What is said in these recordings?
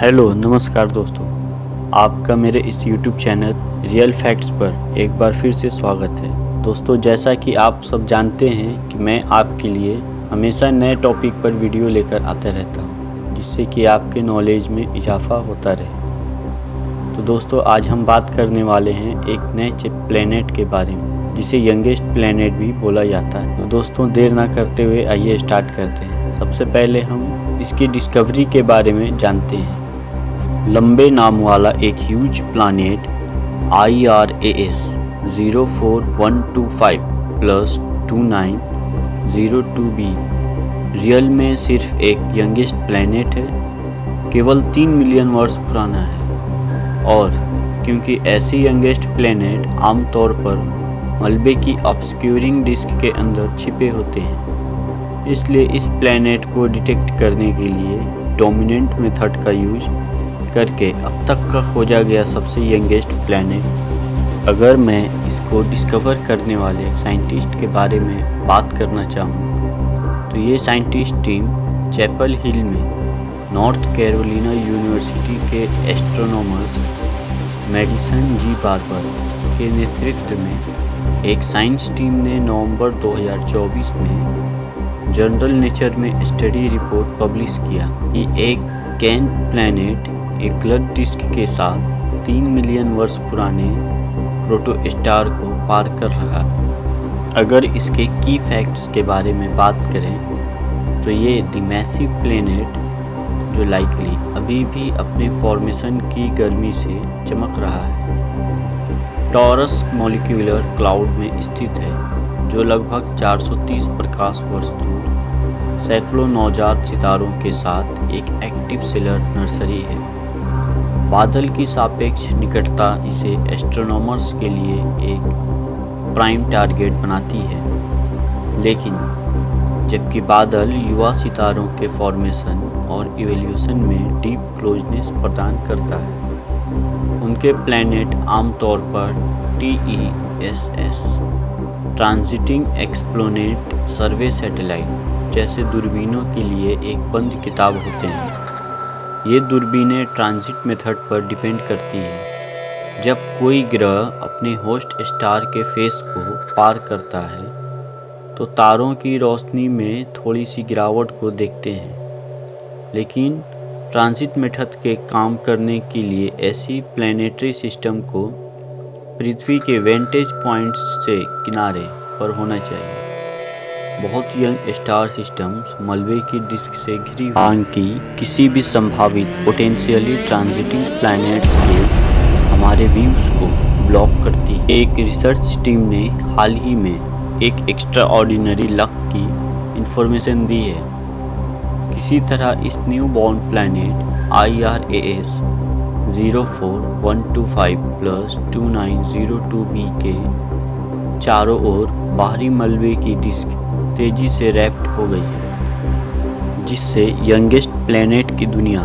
Hello नमस्कार दोस्तों, आपका मेरे इस यूट्यूब चैनल रियल फैक्ट्स पर एक बार फिर से स्वागत है। दोस्तों, जैसा कि आप सब जानते हैं कि मैं आपके लिए हमेशा नए टॉपिक पर वीडियो लेकर आता रहता हूं, जिससे कि आपके नॉलेज में इजाफा होता रहे। तो दोस्तों, आज हम बात करने वाले हैं एक नए प्लेनेट के बारे में, जिसे यंगेस्ट प्लेनेट भी बोला जाता है। तो दोस्तों, देर ना करते हुए आइए स्टार्ट करते हैं। सबसे पहले हम इसकी डिस्कवरी के बारे में जानते हैं। लंबे नाम वाला एक huge planet IRAS 04125+2902b real में सिर्फ एक यंगेस्ट प्लैनेट है, केवल 3 मिलियन वर्ष पुराना है। और क्योंकि ऐसे यंगेस्ट प्लैनेट आमतौर पर मलबे की ऑब्सक्यूरिंग डिस्क के अंदर छिपे होते हैं, इसलिए इस प्लैनेट को डिटेक्ट करने के लिए डोमिनेंट मेथड का यूज करके अब तक का खोजा गया सबसे यंगेस्ट प्लैनेट। अगर मैं इसको डिस्कवर करने वाले साइंटिस्ट के बारे में बात करना चाहूँ तो ये साइंटिस्ट टीम चैपल हिल में नॉर्थ कैरोलिना यूनिवर्सिटी के एस्ट्रोनॉमर्स मेडिसन जी बार्बर के नेतृत्व में एक साइंस टीम ने नवंबर 2024 में जर्नल नेचर में स्टडी रिपोर्ट पब्लिश किया कि एक कैन प्लैनेट एक ग्लड डिस्क के साथ 3 मिलियन वर्ष पुराने प्रोटोस्टार को पार कर रहा है। अगर इसके की फैक्ट्स के बारे में बात करें तो ये द मैसिव प्लैनेट, जो लाइकली अभी भी अपने फॉर्मेशन की गर्मी से चमक रहा है, टॉरस मॉलिक्यूलर क्लाउड में स्थित है, जो लगभग 430 प्रकाश वर्ष दूर सैकड़ों नवजात सितारों के साथ एक एक्टिव सेलर नर्सरी है। बादल की सापेक्ष निकटता इसे एस्ट्रोनॉमर्स के लिए एक प्राइम टारगेट बनाती है, लेकिन जबकि बादल युवा सितारों के फॉर्मेशन और इवोल्यूशन में डीप क्लोजनेस प्रदान करता है, उनके प्लैनेट आमतौर पर TESS ट्रांजिटिंग एक्सप्लोनेट सर्वे सैटेलाइट जैसे दूरबीनों के लिए एक बंद किताब होते हैं। ये दूरबीनें ट्रांजिट मेथड पर डिपेंड करती है। जब कोई ग्रह अपने होस्ट स्टार के फेस को पार करता है तो तारों की रोशनी में थोड़ी सी गिरावट को देखते हैं, लेकिन ट्रांजिट मेथड के काम करने के लिए ऐसी प्लैनेटरी सिस्टम को पृथ्वी के वेंटेज पॉइंट्स से किनारे पर होना चाहिए। बहुत यंग स्टार सिस्टम्स मलबे की डिस्क से घिरी हालांकि किसी भी संभावित पोटेंशियली ट्रांजिटिंग प्लैनेट्स के हमारे व्यूज को ब्लॉक करती है। एक रिसर्च टीम ने हाल ही में एक एक्स्ट्रा ऑर्डिनरी लक की इंफॉर्मेशन दी है। किसी तरह इस new born planet IRAS 04125+2902b के चारों ओर बाहरी मलबे की डिस्क तेजी से रैप्ट हो गई है, जिससे यंगेस्ट प्लैनेट की दुनिया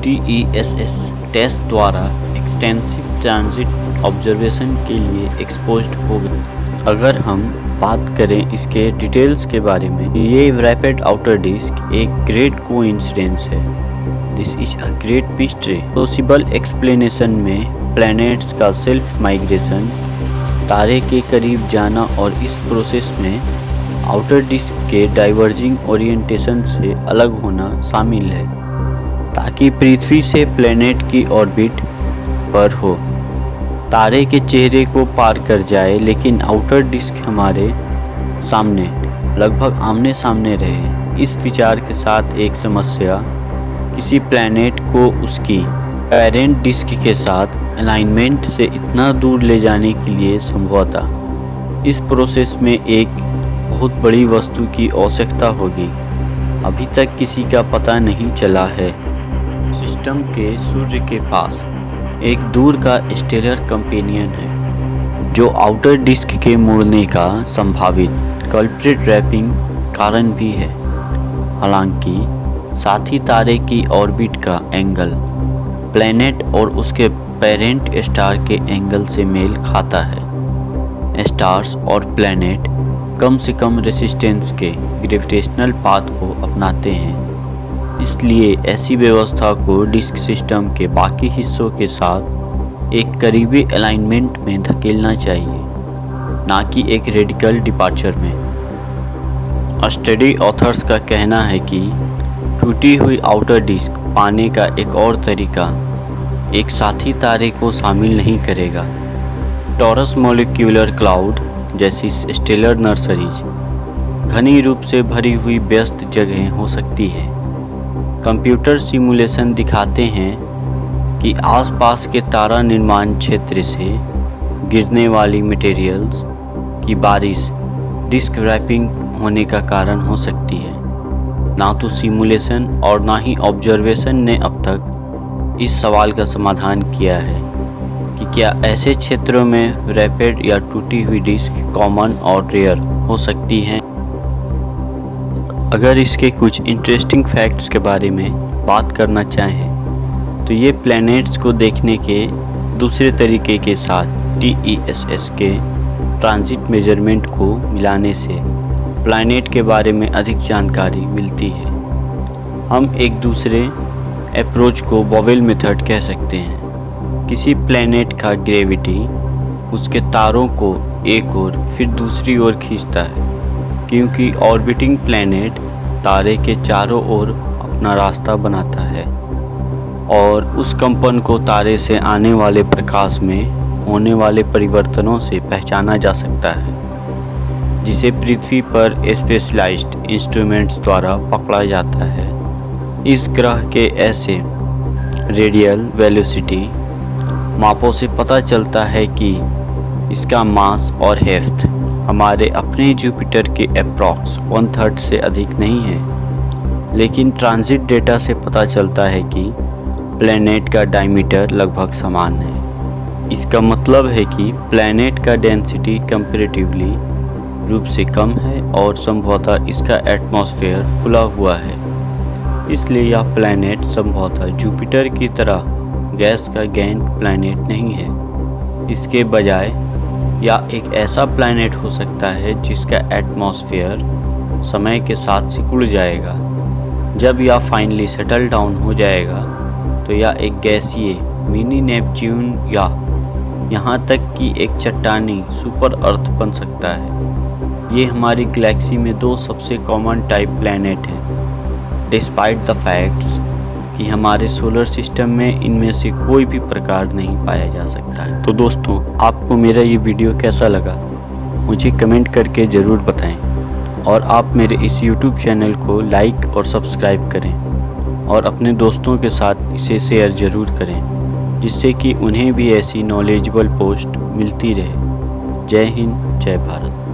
TESS टेस्ट द्वारा एक्सटेंसिव ट्रांजिट ऑब्जर्वेशन के लिए एक्सपोज्ड हो गई। अगर हम बात करें इसके डिटेल्स के बारे में, ये रैपिड आउटर डिस्क एक ग्रेट कोइंसिडेंस है। This is a great mystery. Possible explanation में प्लैनेट्स का सेल्फ माइग्रेशन, तारे के करीब जाना और इस प्रोसेस में आउटर डिस्क के डाइवर्जिंग ओरिएंटेशन से अलग होना शामिल है, ताकि पृथ्वी से प्लैनेट की ऑर्बिट पर हो, तारे के चेहरे को पार कर जाए, लेकिन आउटर डिस्क हमारे सामने लगभग आमने सामने रहे। इस विचार के साथ एक समस्या किसी प्लैनेट को उसकी पेरेंट डिस्क के साथ अलाइनमेंट से इतना दूर ले जाने के लिए संभवतः इस प्रोसेस में एक बहुत बड़ी वस्तु की आवश्यकता होगी। अभी तक किसी का पता नहीं चला है। सिस्टम के सूर्य के पास एक दूर का स्टेलर कंपेनियन है, जो आउटर डिस्क के मुड़ने का संभावित कल्प्रिट रैपिंग कारण भी है। हालांकि साथ ही तारे की ऑर्बिट का एंगल प्लैनेट और उसके पेरेंट स्टार के एंगल से मेल खाता है। स्टार्स और प्लैनेट कम से कम रेजिस्टेंस के ग्रेविटेशनल पाथ को अपनाते हैं, इसलिए ऐसी व्यवस्था को डिस्क सिस्टम के बाकी हिस्सों के साथ एक करीबी अलाइनमेंट में धकेलना चाहिए, ना कि एक रेडिकल डिपार्चर में। स्टडी ऑथर्स का कहना है कि टूटी हुई आउटर डिस्क पाने का एक और तरीका एक साथी तारे को शामिल नहीं करेगा। टॉरस मॉलिक्यूलर क्लाउड जैसी स्टेलर नर्सरीज घनी रूप से भरी हुई व्यस्त जगह हो सकती है। कंप्यूटर सिमुलेशन दिखाते हैं कि आसपास के तारा निर्माण क्षेत्र से गिरने वाली मटेरियल्स की बारिश डिस्क रैपिंग होने का कारण हो सकती है। ना तो सिमुलेशन और ना ही ऑब्जर्वेशन ने अब तक इस सवाल का समाधान किया है कि क्या ऐसे क्षेत्रों में रैपिड या टूटी हुई डिस्क कॉमन और रेयर हो सकती हैं। अगर इसके कुछ इंटरेस्टिंग फैक्ट्स के बारे में बात करना चाहें तो ये प्लैनेट्स को देखने के दूसरे तरीके के साथ TESS के ट्रांजिट मेजरमेंट को मिलाने से प्लैनेट के बारे में अधिक जानकारी मिलती है। हम एक दूसरे अप्रोच को बोवेल मेथड कह सकते हैं। किसी प्लैनेट का ग्रेविटी उसके तारों को एक ओर फिर दूसरी ओर खींचता है, क्योंकि ऑर्बिटिंग प्लैनेट तारे के चारों ओर अपना रास्ता बनाता है और उस कंपन को तारे से आने वाले प्रकाश में होने वाले परिवर्तनों से पहचाना जा सकता है, जिसे पृथ्वी पर स्पेशलाइज्ड इंस्ट्रूमेंट्स द्वारा पकड़ा जाता है। इस ग्रह के ऐसे रेडियल वेलोसिटी मापों से पता चलता है कि इसका मास और हेफ्ट हमारे अपने जुपिटर के अप्रॉक्स 1/3 से अधिक नहीं है, लेकिन ट्रांजिट डेटा से पता चलता है कि प्लैनेट का डायमीटर लगभग समान है। इसका मतलब है कि प्लैनेट का डेंसिटी कंपैरेटिवली रूप से कम है और संभवतः इसका एटमॉस्फेयर फुला हुआ है। इसलिए यह प्लैनेट संभवतः जुपिटर की तरह गैस का गैंट प्लैनेट नहीं है। इसके बजाय यह एक ऐसा प्लैनेट हो सकता है जिसका एटमॉस्फेयर समय के साथ सिकुड़ जाएगा। जब यह फाइनली सेटल डाउन हो जाएगा तो यह एक गैसीय मिनी नेपच्यून या यहाँ तक कि एक चट्टानी सुपर अर्थ बन सकता है। ये हमारी गैलेक्सी में 2 सबसे कॉमन टाइप प्लैनेट हैं, डिस्पाइट द फैक्ट्स कि हमारे सोलर सिस्टम में इनमें से कोई भी प्रकार नहीं पाया जा सकता है। तो दोस्तों, आपको मेरा ये वीडियो कैसा लगा मुझे कमेंट करके ज़रूर बताएं और आप मेरे इस YouTube चैनल को लाइक और सब्सक्राइब करें और अपने दोस्तों के साथ इसे शेयर ज़रूर करें, जिससे कि उन्हें भी ऐसी नॉलेजेबल पोस्ट मिलती रहे। जय हिंद, जय भारत।